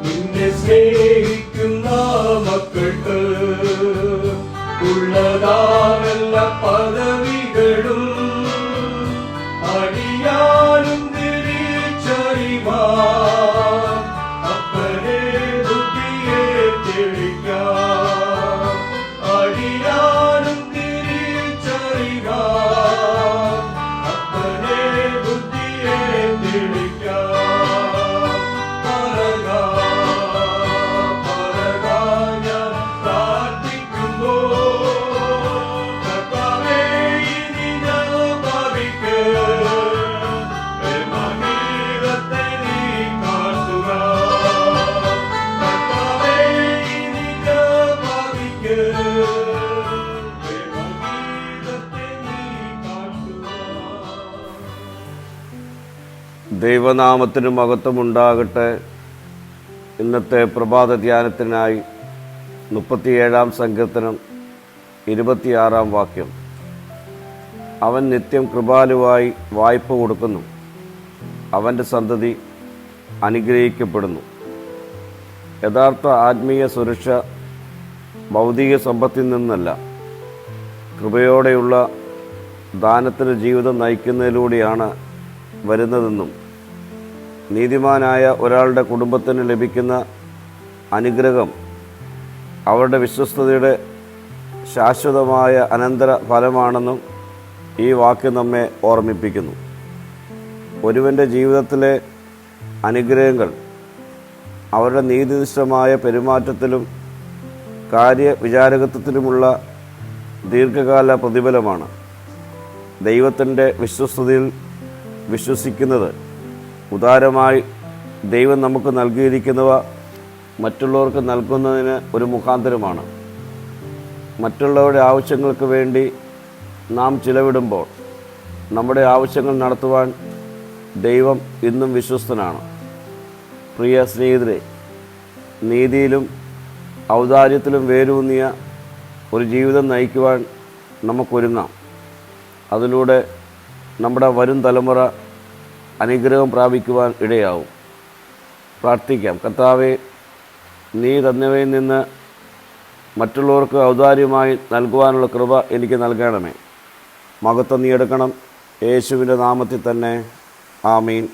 നിന്നെ സ്നേഹിക്കുന്ന മക്കൾക്ക് ഉള്ളതാണല്ല പദവികളും അടിയാനും തിരിച്ചറിവാൻ അപ്പനെ ബുദ്ധിയെ തെളിക്കാം അടിയാനും തിരിച്ചറിവാൻ അപ്പനെ ബുദ്ധിയെ തെളിക്കാം പറകാ ഞാൻ പ്രാർത്ഥിക്കുമ്പോ കർത്താവേ ഇനി ഞാൻ ഭാവിക്ക് പ്രേമഗീതത്തെ നീ കാട്ടുക കർത്താവേ ഇനി ഞാൻ ഭാവിക്ക് പ്രേമഗീതത്തെ നീ കാട്ടുക. ദൈവനാമത്തിന് മഹത്വമുണ്ടാകട്ടെ. ഇന്നത്തെ പ്രഭാത ധ്യാനത്തിനായി 37 സങ്കീർത്തനം 26 വാക്യം. അവൻ നിത്യം കൃപാലുവായി വായ്പ കൊടുക്കുന്നു, അവൻ്റെ സന്തതി അനുഗ്രഹിക്കപ്പെടുന്നു. യഥാർത്ഥ ആത്മീയ സുരക്ഷ ഭൗതിക സമ്പത്തിൽ നിന്നല്ല, കൃപയോടെയുള്ള ദാനത്തിന് ജീവിതം നയിക്കുന്നതിലൂടെയാണ് വരുന്നതെന്നും നീതിമാനായ ഒരാളുടെ കുടുംബത്തിന് ലഭിക്കുന്ന അനുഗ്രഹം അവരുടെ വിശ്വസ്തതയുടെ ശാശ്വതമായ അനന്തര ഫലമാണെന്നും ഈ വാക്യം നമ്മെ ഓർമ്മിപ്പിക്കുന്നു. ഒരുവൻ്റെ ജീവിതത്തിലെ അനുഗ്രഹങ്ങൾ അവരുടെ നീതിനിഷ്ഠമായ പെരുമാറ്റത്തിലും കാര്യവിചാരകത്വത്തിലുമുള്ള ദീർഘകാല പ്രതിഫലമാണ്. ദൈവത്തിൻ്റെ വിശ്വസ്തതയിൽ വിശ്വസിക്കുന്നത് ഉദാരമായി ദൈവം നമുക്ക് നൽകിയിരിക്കുന്നവ മറ്റുള്ളവർക്ക് നൽകുന്നതിന് ഒരു മുഖാന്തരമാണ്. മറ്റുള്ളവരുടെ ആവശ്യങ്ങൾക്ക് വേണ്ടി നാം ചിലവിടുമ്പോൾ നമ്മുടെ ആവശ്യങ്ങൾ നടത്തുവാൻ ദൈവം ഇന്നും വിശ്വസ്തനാണ്. പ്രിയ സ്നേഹിതരെ, നീതിയിലും ഔദാര്യത്തിലും വേരൂന്നിയ ഒരു ജീവിതം നയിക്കുവാൻ നമുക്കൊരുങ്ങാം. അതിലൂടെ നമ്മുടെ വരും തലമുറ അനുഗ്രഹം പ്രാപിക്കുവാൻ ഇടയാവും. പ്രാർത്ഥിക്കാം. കർത്താവേ, നീ തന്നവയിൽ നിന്ന് മറ്റുള്ളവർക്ക് ഔദാര്യമായി നൽകുവാനുള്ള കൃപ എനിക്ക് നൽകണമേ. മഹത്വം നീ എടുക്കണം. യേശുവിൻ്റെ നാമത്തിൽ തന്നെ. ആമീൻ.